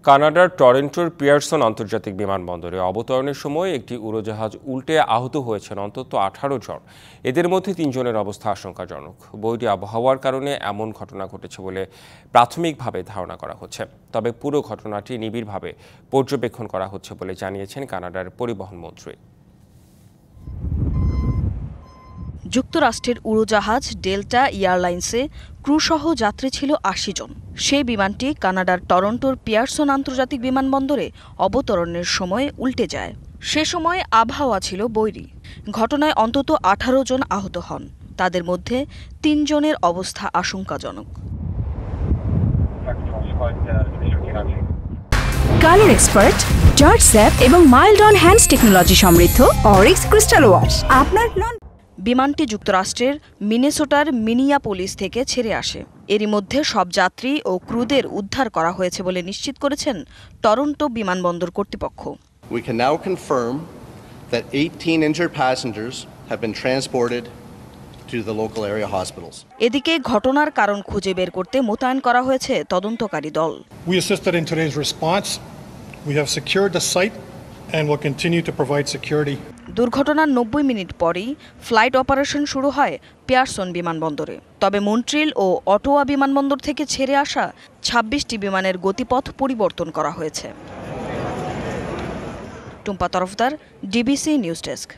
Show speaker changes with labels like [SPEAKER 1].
[SPEAKER 1] কানাডার টরন্টোর পিয়ারসন আন্তর্জাতিক বিমানবন্দরে অবতরণের সময় একটি উড়োজাহাজ উল্টে আহত হয়েছেন অন্তত 18 জন। এদের মধ্যে 3 জনের অবস্থা আশঙ্কাজনক। বৈরী আবহাওয়ার কারণে এমন ঘটনা ঘটেছে বলে প্রাথমিকভাবে ধারণা করা হচ্ছে। তবে পুরো ঘটনাটি নিবিড়ভাবে পর্যবেক্ষণ করা হচ্ছে বলে জানিয়েছেন কানাডার পরিবহন মন্ত্রী।
[SPEAKER 2] যুক্তরাষ্ট্রের উড়োজাহাজ ডেল্টা এয়ারলাইন্সে ক্রুসহ যাত্রী ছিল 80 জন। সেই বিমানটি কানাডার টরন্টোর পিয়ারসন আন্তর্জাতিক বিমানবন্দরে অবতরণের সময় উল্টে যায়। সে সময় আবহাওয়া ছিল বৈরী। ঘটনায় অন্তত 18 জন আহত হন। তাদের মধ্যে 3 জনের অবস্থা আশঙ্কাজনক।
[SPEAKER 3] কালার এক্সপার্ট, জর্জ স্যাপ এবং মাইল্ড অন হ্যান্ডস টেকনোলজি সমৃদ্ধ অরিক্স ক্রিস্টাল ওয়াশ আপনার
[SPEAKER 2] বিমানটি যুক্তরাষ্ট্রের মিনেসোটার মিনিয়াপোলিস থেকে ছেড়ে আসে। এরই মধ্যে সব যাত্রী ও ক্রুদের উদ্ধার করা হয়েছে বলে নিশ্চিত করেছেন টরন্টো বিমানবন্দর কর্তৃপক্ষ।
[SPEAKER 4] We can now confirm that 18 injured passengers have been transported to the local area hospitals.
[SPEAKER 2] এদিকে ঘটনার কারণ খুঁজে বের করতে মোতায়েন করা হয়েছে তদন্তকারী দল।
[SPEAKER 5] We assisted in today's response. We have secured the site and will continue to provide security.
[SPEAKER 2] দুর্ঘটনার 90 মিনিট পরেই ফ্লাইট অপারেশন শুরু হয় পিয়ারসন বিমানবন্দরে। তবে মন্ট্রিল ও অটোয়া বিমানবন্দর থেকে ছেড়ে আসা 26টি বিমানের গতিপথ পরিবর্তন করা হয়েছে। Tumpa Tarafdar, DBC news desk.